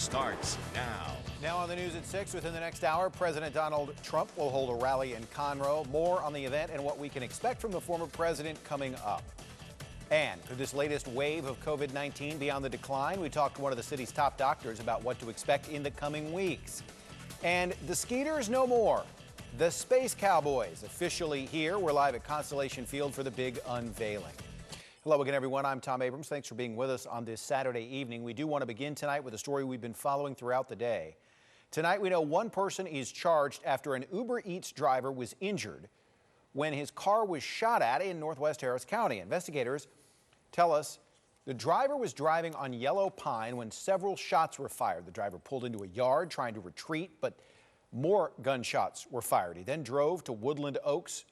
starts now. Now on the news at 6, within the next hour, President Donald Trump will hold a rally in Conroe. More on the event and what we can expect from the former president coming up. And could this latest wave of COVID-19 be on the decline? We talked to one of the city's top doctors about what to expect in the coming weeks. And the Skeeters no more. The Space Cowboys officially here. We're live at Constellation Field for the big unveiling. Hello again, everyone. I'm Tom Abrams. Thanks for being with us on this Saturday evening. We do want to begin tonight with a story we've been following throughout the day. Tonight, we know one person is charged after an Uber Eats driver was injured when his car was shot at in Northwest Harris County. Investigators tell us the driver was driving on Yellow Pine when several shots were fired. The driver pulled into a yard trying to retreat, but more gunshots were fired. He then drove to Woodland Oaks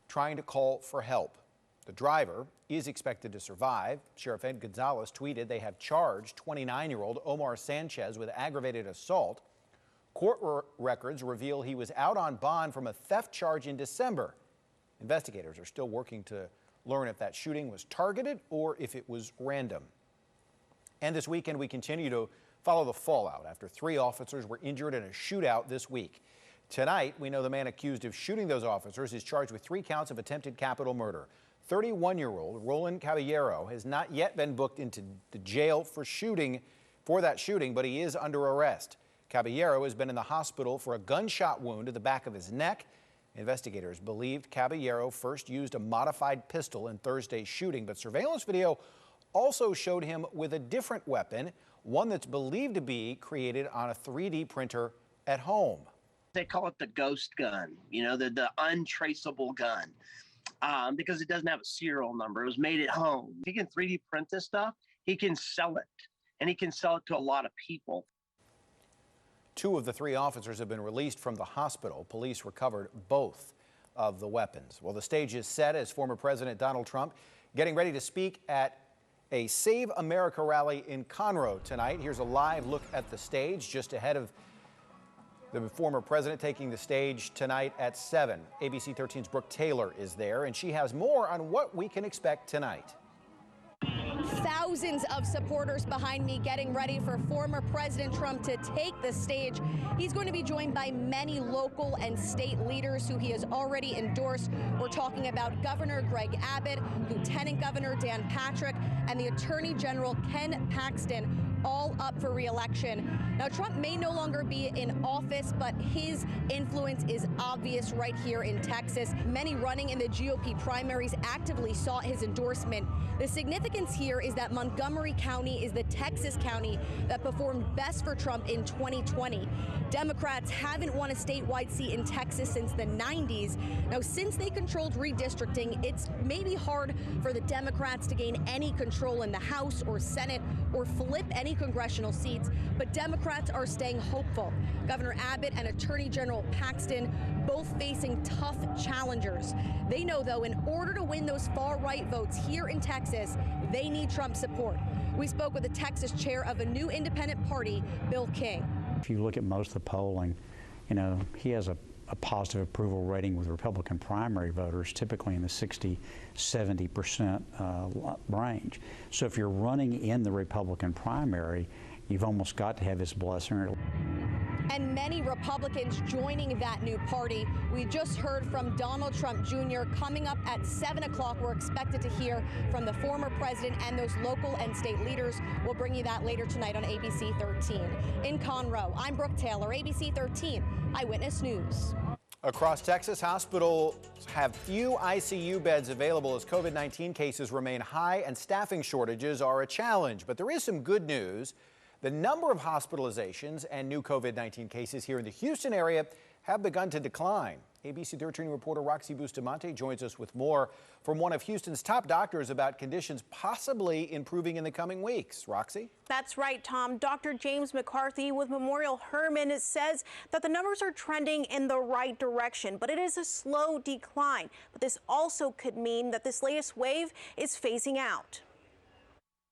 trying to call for help. The driver is expected to survive. Sheriff Ed Gonzalez tweeted they have charged 29-year-old Omar Sanchez with aggravated assault. Court records reveal he was out on bond from a theft charge in December. Investigators are still working to learn if that shooting was targeted or if it was random. And this weekend, we continue to follow the fallout after 3 officers were injured in a shootout this week. Tonight, we know the man accused of shooting those officers is charged with 3 counts of attempted capital murder. 31-year-old Roland Caballero has not yet been booked into the jail for that shooting, but he is under arrest. Caballero has been in the hospital for a gunshot wound to the back of his neck. Investigators believed Caballero first used a modified pistol in Thursday's shooting, but surveillance video also showed him with a different weapon, one that's believed to be created on a 3D printer at home. They call it the ghost gun, the untraceable gun. Because it doesn't have a serial number. It was made at home. If he can 3D print this stuff, he can sell it, and he can sell it to a lot of people. 2 of the 3 officers have been released from the hospital. Police recovered both of the weapons. Well, the stage is set as former President Donald Trump getting ready to speak at a Save America rally in Conroe tonight. Here's a live look at the stage just ahead of the former president taking the stage tonight at 7. ABC13's Brooke Taylor is there, and she has more on what we can expect tonight. Thousands of supporters behind me getting ready for former President Trump to take the stage. He's going to be joined by many local and state leaders who he has already endorsed. We're talking about Governor Greg Abbott, Lieutenant Governor Dan Patrick, and the Attorney General Ken Paxton, all up for re-election. Now, Trump may no longer be in office, but his influence is obvious right here in Texas. Many running in the GOP primaries actively sought his endorsement. The significance here is that Montgomery County is the Texas county that performed best for Trump in 2020. Democrats haven't won a statewide seat in Texas since the 90s. Now, since they controlled redistricting, it's maybe hard for the Democrats to gain any control in the House or Senate or flip any congressional seats, but Democrats are staying hopeful. Governor Abbott and Attorney General Paxton both facing tough challengers. They know, though, in order to win those far-right votes here in Texas, they need Trump's support. We spoke with the Texas chair of a new independent party, Bill King. If you look at most of the polling, he has a positive approval rating with Republican primary voters, typically in the 60–70% range. So if you're running in the Republican primary, you've almost got to have his blessing. And many Republicans joining that new party. We just heard from Donald Trump Jr. Coming up at 7 o'clock. We're expected to hear from the former president and those local and state leaders. We'll bring you that later tonight on ABC 13. In Conroe, I'm Brooke Taylor, ABC 13 Eyewitness News. Across Texas, hospitals have few ICU beds available as COVID-19 cases remain high and staffing shortages are a challenge. But there is some good news. The number of hospitalizations and new COVID-19 cases here in the Houston area have begun to decline. ABC 13 reporter Roxy Bustamante joins us with more from one of Houston's top doctors about conditions possibly improving in the coming weeks. Roxy? That's right, Tom. Dr. James McCarthy with Memorial Hermann says that the numbers are trending in the right direction, but it is a slow decline. But this also could mean that this latest wave is phasing out.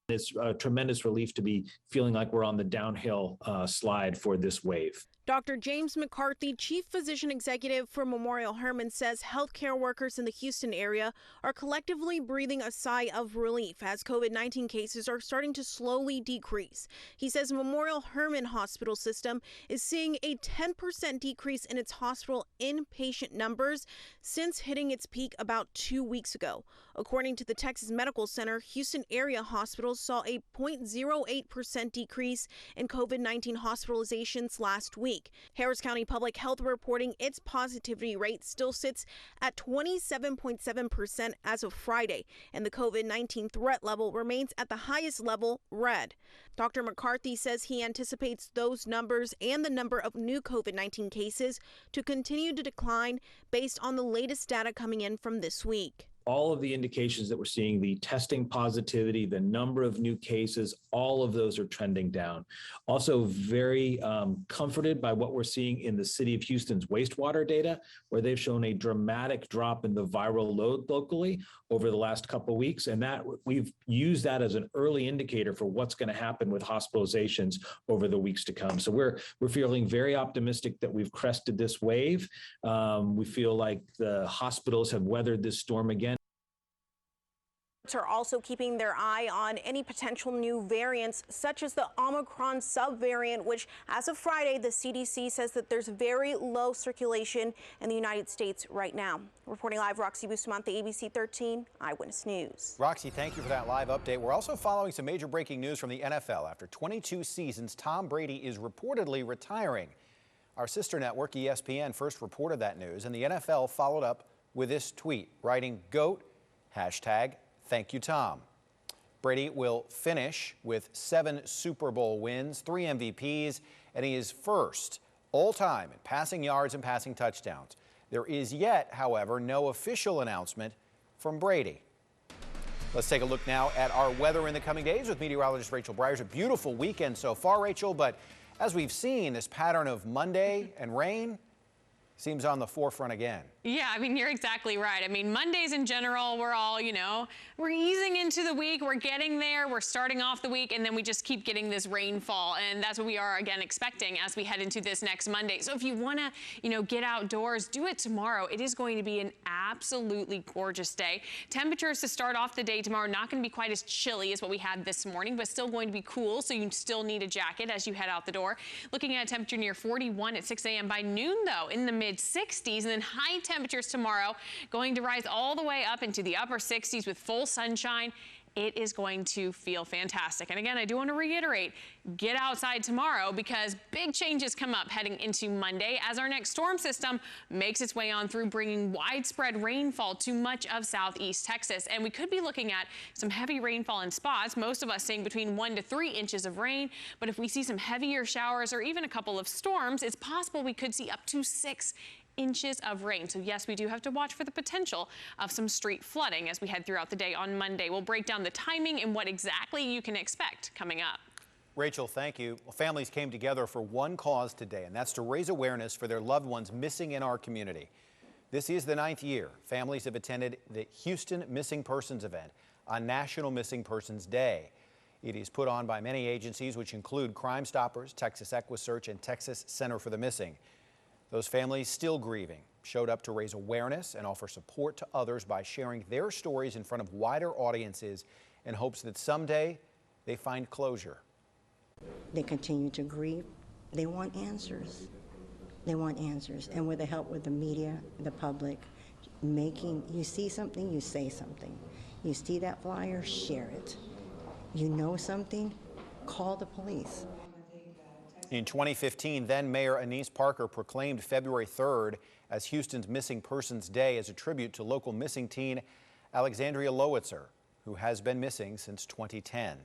It's a tremendous relief to be feeling like we're on the downhill slide for this wave. Dr. James McCarthy, Chief Physician Executive for Memorial Hermann, says healthcare workers in the Houston area are collectively breathing a sigh of relief as COVID-19 cases are starting to slowly decrease. He says Memorial Hermann Hospital System is seeing a 10% decrease in its hospital inpatient numbers since hitting its peak about 2 weeks ago. According to the Texas Medical Center, Houston area hospitals saw a 0.08% decrease in COVID-19 hospitalizations last week. Harris County Public Health reporting its positivity rate still sits at 27.7% as of Friday, and the COVID-19 threat level remains at the highest level, red. Dr. McCarthy says he anticipates those numbers and the number of new COVID-19 cases to continue to decline based on the latest data coming in from this week. All of the indications that we're seeing, the testing positivity, the number of new cases, all of those are trending down. Also very comforted by what we're seeing in the city of Houston's wastewater data, where they've shown a dramatic drop in the viral load locally over the last couple of weeks. And that we've used that as an early indicator for what's going to happen with hospitalizations over the weeks to come. So we're feeling very optimistic that we've crested this wave. We feel like the hospitals have weathered this storm again. Are also keeping their eye on any potential new variants, such as the Omicron subvariant, which as of Friday, the CDC says that there's very low circulation in the United States right now. Reporting live, Roxy Bustamante, ABC13 Eyewitness News. Roxy, thank you for that live update. We're also following some major breaking news from the NFL. After 22 seasons, Tom Brady is reportedly retiring. Our sister network, ESPN, first reported that news, and the NFL followed up with this tweet, writing, GOAT, #Thank you, Tom. Brady will finish with 7 Super Bowl wins, 3 MVPs, and he is first all-time in passing yards and passing touchdowns. There is yet, however, no official announcement from Brady. Let's take a look now at our weather in the coming days with meteorologist Rachel Breyers. A beautiful weekend so far, Rachel, but as we've seen, this pattern of Monday and rain seems on the forefront again. Yeah, I mean, you're exactly right. I mean, Mondays in general, we're all, we're easing into the week. We're getting there. We're starting off the week, and then we just keep getting this rainfall. And that's what we are, again, expecting as we head into this next Monday. So if you want to, get outdoors, do it tomorrow. It is going to be an absolutely gorgeous day. Temperatures to start off the day tomorrow, not going to be quite as chilly as what we had this morning, but still going to be cool. So you still need a jacket as you head out the door. Looking at a temperature near 41 at 6 a.m. By noon, though, in the mid-60s, and then high temperatures tomorrow going to rise all the way up into the upper 60s with full sunshine. It is going to feel fantastic. And again, I do want to reiterate, get outside tomorrow because big changes come up heading into Monday as our next storm system makes its way on through, bringing widespread rainfall to much of southeast Texas. And we could be looking at some heavy rainfall in spots, most of us seeing between 1 to 3 inches of rain. But if we see some heavier showers or even a couple of storms, it's possible we could see up to 6 inches of rain. So yes, we do have to watch for the potential of some street flooding as we head throughout the day on Monday. We'll break down the timing and what exactly you can expect coming up. Rachel, thank you. Well, families came together for one cause today, and that's to raise awareness for their loved ones missing in our community. This is the 9th year families have attended the Houston Missing Persons event on National Missing Persons Day. It is put on by many agencies, which include Crime Stoppers, Texas EquiSearch, and Texas Center for the Missing. Those families still grieving showed up to raise awareness and offer support to others by sharing their stories in front of wider audiences in hopes that someday they find closure. They continue to grieve. They want answers. They want answers. And with the help with the media, the public, you see something, you say something. You see that flyer, share it. You know something, call the police. In 2015, then Mayor Anise Parker proclaimed February 3rd as Houston's Missing Persons Day as a tribute to local missing teen Alexandria Lowitzer, who has been missing since 2010.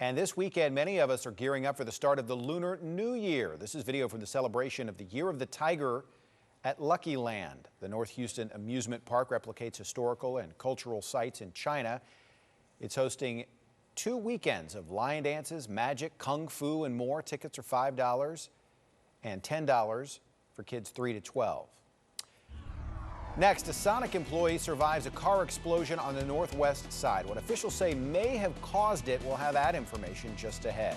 And this weekend, many of us are gearing up for the start of the Lunar New Year. This is video from the celebration of the Year of the Tiger at Lucky Land. The North Houston amusement park replicates historical and cultural sites in China. It's hosting 2 weekends of lion dances, magic, kung fu, and more. Tickets are $5 and $10 for kids 3 to 12. Next, a Sonic employee survives a car explosion on the northwest side. What officials say may have caused it, we'll have that information just ahead.